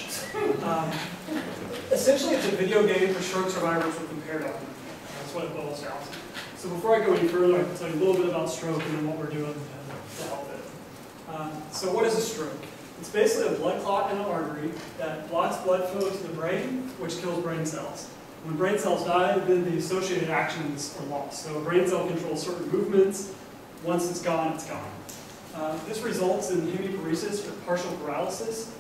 much. Essentially, it's a video game for stroke survivors with impaired arm movement. That's what it boils down to. So before I go any further, I can tell you a little bit about stroke and then what we're doing to help it. So what is a stroke? It's basically a blood clot in an artery that blocks blood flow to the brain, which kills brain cells. When brain cells die, then the associated actions are lost. So a brain cell controls certain movements. Once it's gone, it's gone. This results in hemiparesis or partial paralysis.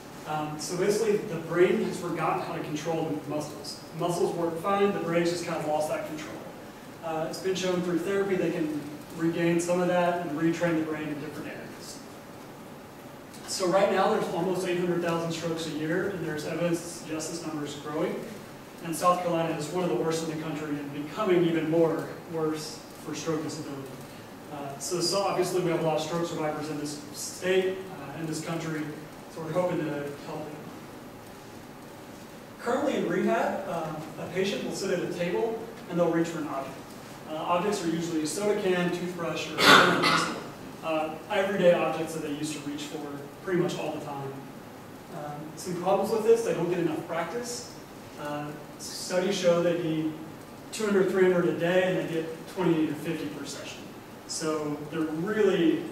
So basically, the brain has forgotten how to control the muscles. The muscles work fine, the brain's just kind of lost that control. It's been shown through therapy they can regain some of that and retrain the brain in different areas. So right now, there's almost 800,000 strokes a year, and there's evidence to suggest this number is growing. And South Carolina is one of the worst in the country and becoming even more worse for stroke disability. So obviously we have a lot of stroke survivors in this state, in this country, so we're hoping to help them. Currently in rehab, a patient will sit at a table and they'll reach for an object. Objects are usually a soda can, toothbrush, or everyday objects that they used to reach for pretty much all the time. Some problems with this, they don't get enough practice. Studies show they need 200, 300 a day, and they get 20 to 50 per session. So they're really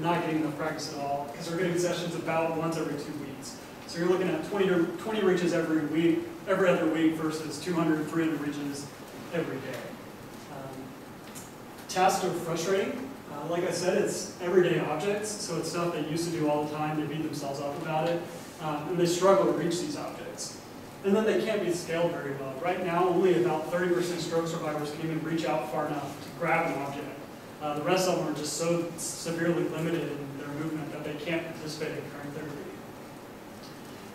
not getting enough practice at all, because they're getting sessions about once every 2 weeks. So you're looking at 20 reaches every week, every other week, versus 200, 300 reaches every day. Tasks are frustrating. Like I said, it's everyday objects, so it's stuff they used to do all the time. They beat themselves up about it, and they struggle to reach these objects. And then they can't be scaled very well. Right now, only about 30% of stroke survivors can even reach out far enough to grab an object. The rest of them are just so severely limited in their movement that they can't participate in current therapy.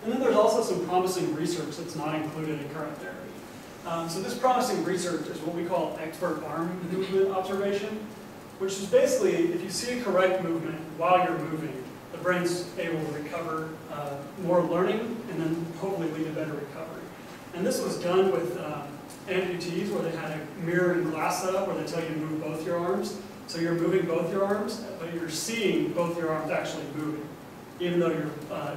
And then there's also some promising research that's not included in current therapy. So this promising research is what we call expert arm movement observation, which is basically, if you see a correct movement while you're moving, the brain's able to recover more learning and then hopefully lead to better recovery. And this was done with amputees where they had a mirror and glass setup where they tell you to move both your arms. So you're moving both your arms, but you're seeing both your arms actually moving. Even though your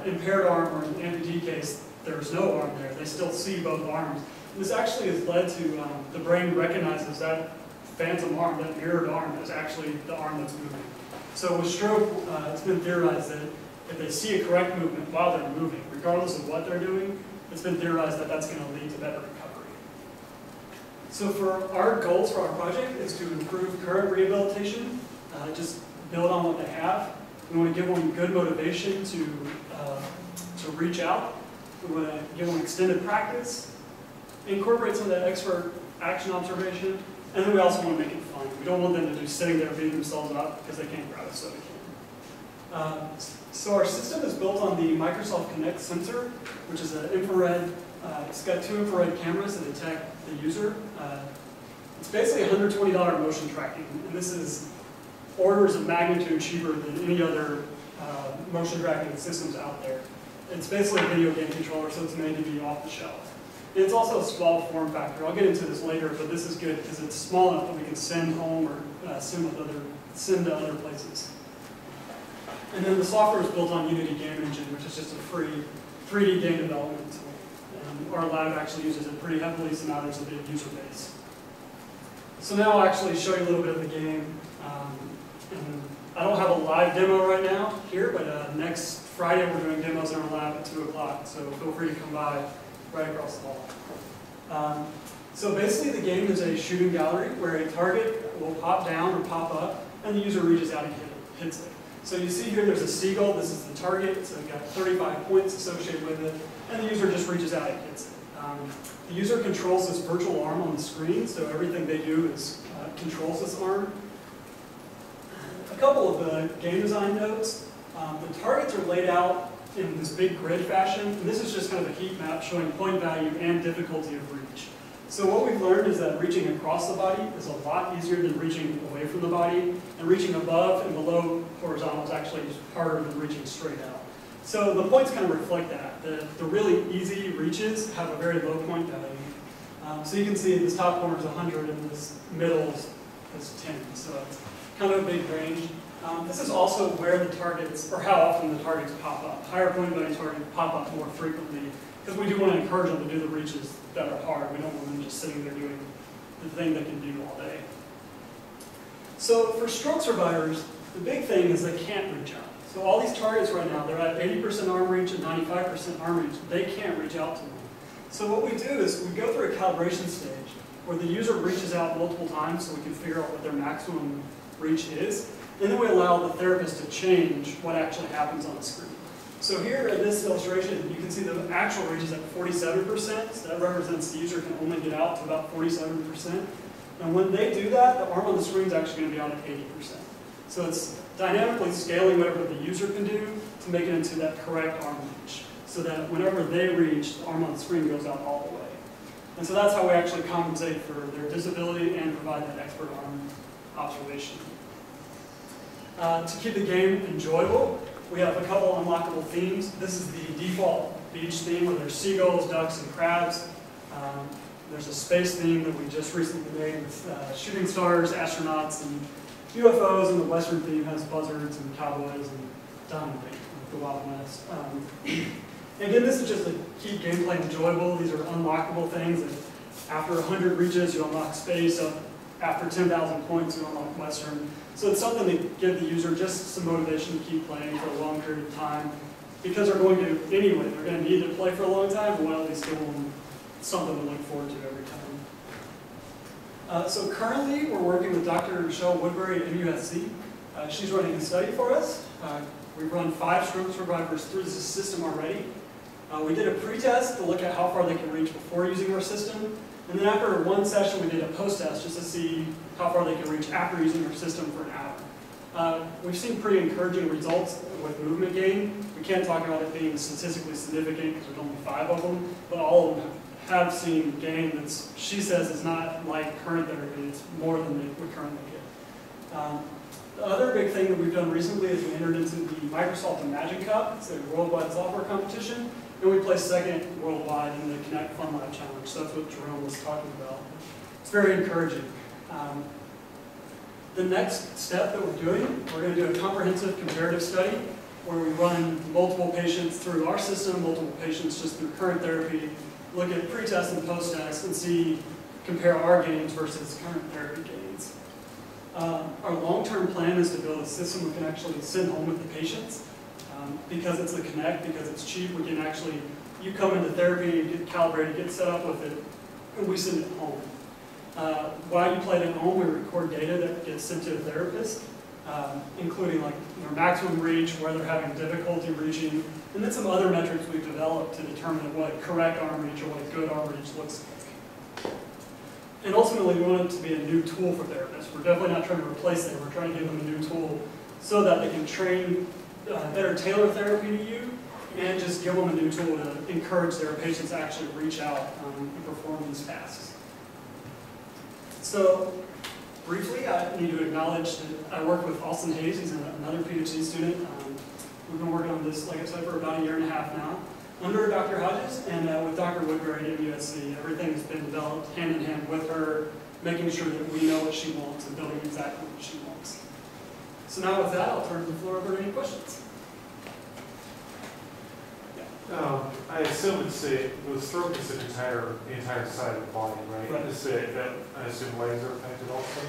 impaired arm or in an amputee case, there's no arm there, they still see both arms. And this actually has led to the brain recognizes that phantom arm, that mirrored arm, is actually the arm that's moving. So with stroke, it's been theorized that if they see a correct movement while they're moving, regardless of what they're doing, it's been theorized that that's going to lead to better recovery. So for our goals for our project is to improve current rehabilitation, just build on what they have. We want to give them good motivation to reach out. We want to give them extended practice, incorporate some of that expert action observation, and then we also want to make it fun. We don't want them to just sitting there beating themselves up because they can't grab a soda can. So our system is built on the Microsoft Kinect sensor, which is an infrared. It's got 2 infrared cameras that detect the user. It's basically $120 motion tracking, and this is orders of magnitude cheaper than any other motion tracking systems out there. It's basically a video game controller, so it's made to be off the shelf. And it's also a small form factor. I'll get into this later, but this is good because it's small enough that we can send home or send to other places. And then the software is built on Unity Game Engine, which is just a free 3D game development tool. And our lab actually uses it pretty heavily, so now there's a big user base. So now I'll actually show you a little bit of the game. And I don't have a live demo right now here, but next Friday we're doing demos in our lab at 2 o'clock, so feel free to come by right across the hall. So basically the game is a shooting gallery where a target will pop down or pop up, and the user reaches out and hits it. So you see here there's a seagull, this is the target, so we've got 35 points associated with it, and the user just reaches out and hits it. The user controls this virtual arm on the screen, so everything they do is controls this arm. A couple of the game design notes. The targets are laid out in this big grid fashion, and this is just kind of a heat map showing point value and difficulty of reach. So what we've learned is that reaching across the body is a lot easier than reaching away from the body, and reaching above and below horizontal is actually harder than reaching straight out. So the points kind of reflect that. The really easy reaches have a very low point value. So you can see this top corner is 100 and this middle is 10. So it's kind of a big range. This is also where the targets, or how often the targets pop up. Higher point value targets pop up more frequently because we do want to encourage them to do the reaches that are hard. We don't want them just sitting there doing the thing they can do all day. So for stroke survivors, the big thing is they can't reach out. So all these targets right now, they're at 80% arm reach and 95% arm reach. They can't reach out to them. So what we do is we go through a calibration stage where the user reaches out multiple times so we can figure out what their maximum reach is. And then we allow the therapist to change what actually happens on the screen. So here in this illustration, you can see the actual reach is at 47%. So that represents the user can only get out to about 47%. And when they do that, the arm on the screen is actually going to be out at 80%. So it's dynamically scaling whatever the user can do to make it into that correct arm reach. So that whenever they reach, the arm on the screen goes out all the way. And so that's how we actually compensate for their disability and provide that expert arm observation. To keep the game enjoyable, we have a couple unlockable themes. This is the default beach theme where there's seagulls, ducks, and crabs. There's a space theme that we just recently made with shooting stars, astronauts, and UFOs, and the Western theme has buzzards and cowboys and diamond bait, the Wild West. Again, this is just to keep gameplay enjoyable. These are unlockable things. And after 100 reaches, you unlock space. After 10,000 points, you unlock Western. So it's something to give the user just some motivation to keep playing for a long period of time. Because they're going to, anyway, they're going to need to play for a long time, but we'll at least give them something to look forward to every time. So currently, we're working with Dr. Michelle Woodbury at MUSC. She's running a study for us. We've run 5 stroke survivors through this system already. We did a pre-test to look at how far they can reach before using our system. And then after one session, we did a post-test just to see how far they can reach after using our system for an hour. We've seen pretty encouraging results with movement gain. We can't talk about it being statistically significant because there's only 5 of them, but all of them have seen gain that she says is not like current therapy. It's more than they would currently get. The other big thing that we've done recently is we entered into the Microsoft Imagine Cup. It's a worldwide software competition. And we placed second worldwide in the Connect Fun Lab Challenge. So that's what Jerome was talking about. It's very encouraging. The next step that we're doing, we're going to do a comprehensive comparative study where we run multiple patients through our system, multiple patients just through current therapy, look at pre-test and post-test, and compare our gains versus current therapy gains. Our long-term plan is to build a system we can actually send home with the patients. Because it's a Connect, because it's cheap, we can actually, you come into therapy, get calibrated, get set up with it, and we send it home. While you play it at home, we record data that gets sent to a therapist, including like their maximum reach, where they're having difficulty reaching, and then some other metrics we've developed to determine what correct arm reach or what a good arm reach looks like. And ultimately, we want it to be a new tool for therapists. We're definitely not trying to replace them. We're trying to give them a new tool so that they can train better tailor therapy to you, and just give them a new tool to encourage their patients to actually reach out and perform these tasks. So, briefly, I need to acknowledge that I work with Austin Hayes. He's another PhD student. We've been working on this, like I said, for about 1.5 years now, under Dr. Hodges, and with Dr. Woodbury at USC. Everything has been developed hand in hand with her, making sure that we know what she wants and building exactly what she wants. So now with that, I'll turn the floor over to any questions. I assume the stroke is the entire side of the body, right? Right. I assume legs are affected also?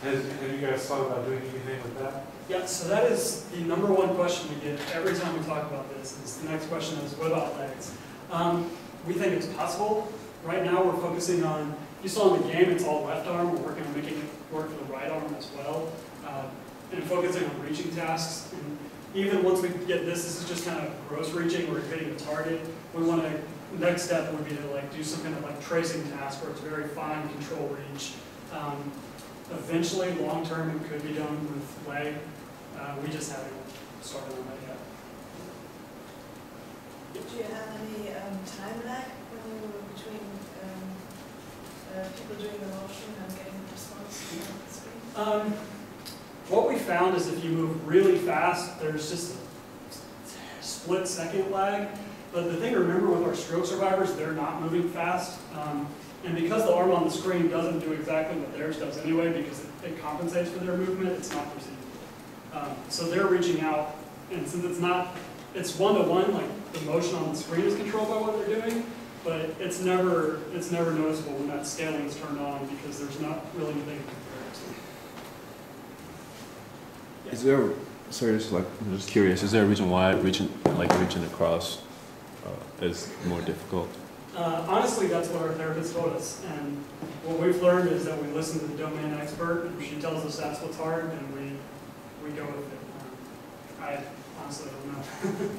Have you guys thought about doing anything with that? Yeah, so that is the #1 question we get every time we talk about this. The next question is, what about legs? We think it's possible. Right now we're focusing on, you saw in the game, it's all left arm. We're working on making it work for the right arm as well. And focusing on reaching tasks. And even once we get this is just kind of gross reaching, we're hitting a target. We want to, next step would be to like do some kind of like tracing task where it's very fine control reach. Eventually, long term, it could be done with leg. We just haven't started on that yet. Do you have any time lag between people doing the motion and getting the response on the screen? What we found is if you move really fast, there's just a split-second lag. But the thing to remember with our stroke survivors, they're not moving fast. And because the arm on the screen doesn't do exactly what theirs does anyway, because it compensates for their movement, it's not perceivable. So they're reaching out, and since it's one-to-one, like the motion on the screen is controlled by what they're doing, but it's never noticeable when that scaling is turned on because there's not really anything to compare it to. Yeah. Is there, sorry, I'm just curious, is there a reason why reaching across is more difficult? Honestly, that's what our therapist told us, and what we've learned is that we listen to the domain expert, and she tells us that's what's hard, and we go with it. I honestly don't know.